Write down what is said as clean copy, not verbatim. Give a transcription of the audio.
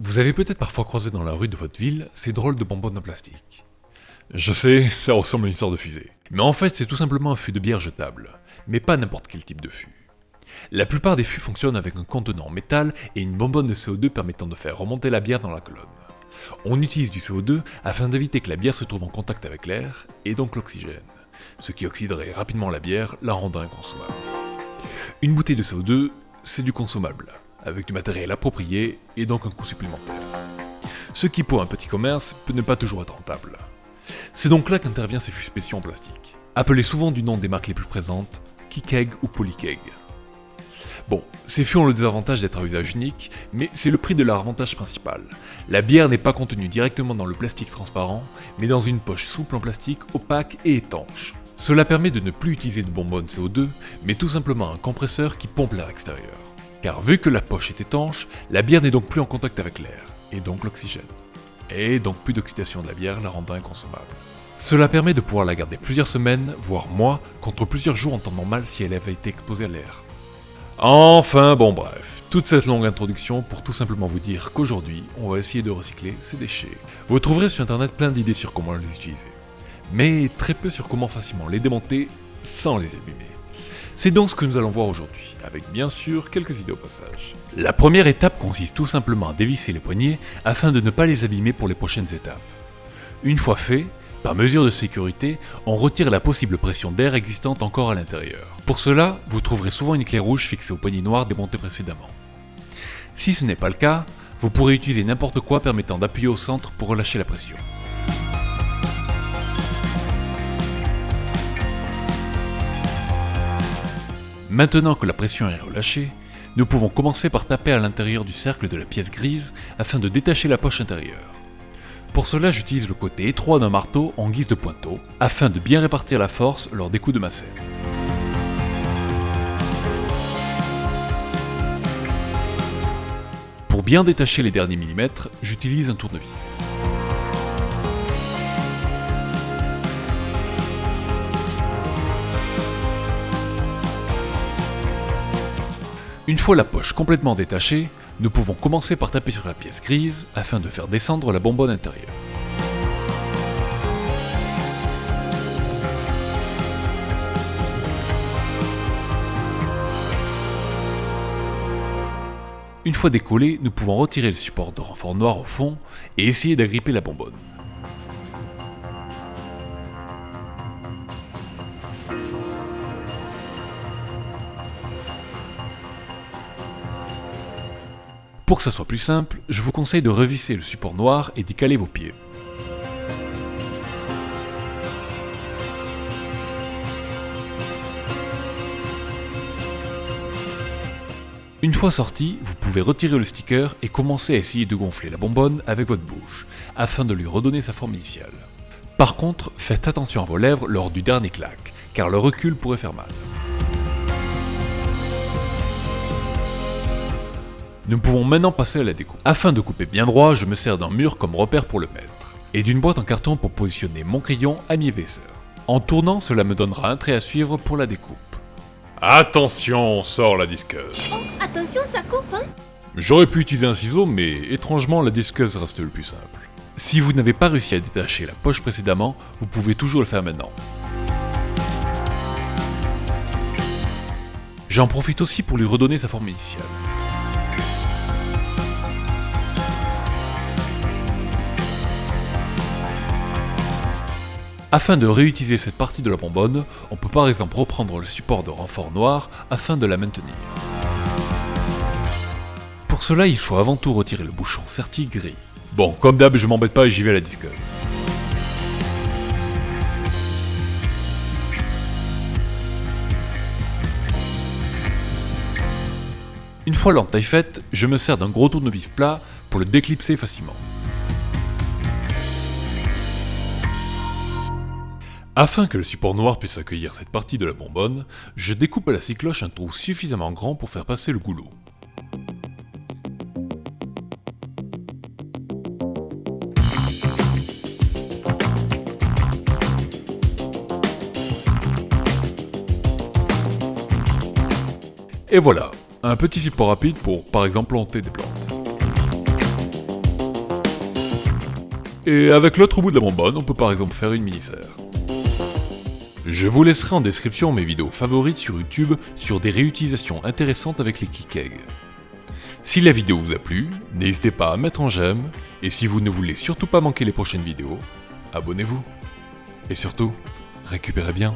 Vous avez peut-être parfois croisé dans la rue de votre ville ces drôles de bonbonnes en plastique. Je sais, ça ressemble à une sorte de fusée. Mais en fait, c'est tout simplement un fût de bière jetable. Mais pas n'importe quel type de fût. La plupart des fûts fonctionnent avec un contenant en métal et une bonbonne de CO2 permettant de faire remonter la bière dans la colonne. On utilise du CO2 afin d'éviter que la bière se trouve en contact avec l'air, et donc l'oxygène, ce qui oxyderait rapidement la bière, la rendant inconsommable. Une bouteille de CO2, c'est du consommable, avec du matériel approprié et donc un coût supplémentaire. Ce qui pour un petit commerce peut ne pas toujours être rentable. C'est donc là qu'interviennent ces fûts spéciaux en plastique, appelés souvent du nom des marques les plus présentes, Kikeg ou Polykeg. Bon, ces fûts ont le désavantage d'être à usage unique, mais c'est le prix de leur avantage principal. La bière n'est pas contenue directement dans le plastique transparent, mais dans une poche souple en plastique opaque et étanche. Cela permet de ne plus utiliser de bonbonnes CO2, mais tout simplement un compresseur qui pompe l'air extérieur. Car vu que la poche est étanche, la bière n'est donc plus en contact avec l'air, et donc l'oxygène. Et donc plus d'oxydation de la bière, la rendant inconsommable. Cela permet de pouvoir la garder plusieurs semaines, voire mois, contre plusieurs jours en temps normal si elle avait été exposée à l'air. Enfin, bon bref, toute cette longue introduction pour tout simplement vous dire qu'aujourd'hui, on va essayer de recycler ces déchets. Vous trouverez sur internet plein d'idées sur comment les utiliser, mais très peu sur comment facilement les démonter sans les abîmer. C'est donc ce que nous allons voir aujourd'hui, avec bien sûr quelques idées au passage. La première étape consiste tout simplement à dévisser les poignées afin de ne pas les abîmer pour les prochaines étapes. Une fois fait, par mesure de sécurité, on retire la possible pression d'air existante encore à l'intérieur. Pour cela, vous trouverez souvent une clé rouge fixée au poignet noir démonté précédemment. Si ce n'est pas le cas, vous pourrez utiliser n'importe quoi permettant d'appuyer au centre pour relâcher la pression. Maintenant que la pression est relâchée, nous pouvons commencer par taper à l'intérieur du cercle de la pièce grise afin de détacher la poche intérieure. Pour cela, j'utilise le côté étroit d'un marteau en guise de pointeau, afin de bien répartir la force lors des coups de massette. Pour bien détacher les derniers millimètres, j'utilise un tournevis. Une fois la poche complètement détachée, nous pouvons commencer par taper sur la pièce grise afin de faire descendre la bonbonne intérieure. Une fois décollé, nous pouvons retirer le support de renfort noir au fond et essayer d'agripper la bonbonne. Pour que ça soit plus simple, je vous conseille de revisser le support noir et d'y caler vos pieds. Une fois sorti, vous pouvez retirer le sticker et commencer à essayer de gonfler la bonbonne avec votre bouche, afin de lui redonner sa forme initiale. Par contre, faites attention à vos lèvres lors du dernier claque, car le recul pourrait faire mal. Nous pouvons maintenant passer à la découpe. Afin de couper bien droit, je me sers d'un mur comme repère pour le mettre, et d'une boîte en carton pour positionner mon crayon à mi-épaisseur. En tournant, cela me donnera un trait à suivre pour la découpe. Attention, on sort la disqueuse. Oh, attention, ça coupe, hein? J'aurais pu utiliser un ciseau, mais étrangement, la disqueuse reste le plus simple. Si vous n'avez pas réussi à détacher la poche précédemment, vous pouvez toujours le faire maintenant. J'en profite aussi pour lui redonner sa forme initiale. Afin de réutiliser cette partie de la bonbonne, on peut par exemple reprendre le support de renfort noir afin de la maintenir. Pour cela, il faut avant tout retirer le bouchon serti gris. Bon, comme d'hab, je m'embête pas et j'y vais à la disqueuse. Une fois l'entaille faite, je me sers d'un gros tournevis plat pour le déclipser facilement. Afin que le support noir puisse accueillir cette partie de la bonbonne, je découpe à la scie cloche un trou suffisamment grand pour faire passer le goulot. Et voilà, un petit support rapide pour par exemple planter des plantes. Et avec l'autre bout de la bonbonne, on peut par exemple faire une mini-serre. Je vous laisserai en description mes vidéos favorites sur YouTube sur des réutilisations intéressantes avec les Kikeg. Si la vidéo vous a plu, n'hésitez pas à mettre un j'aime, et si vous ne voulez surtout pas manquer les prochaines vidéos, abonnez-vous. Et surtout, récupérez bien.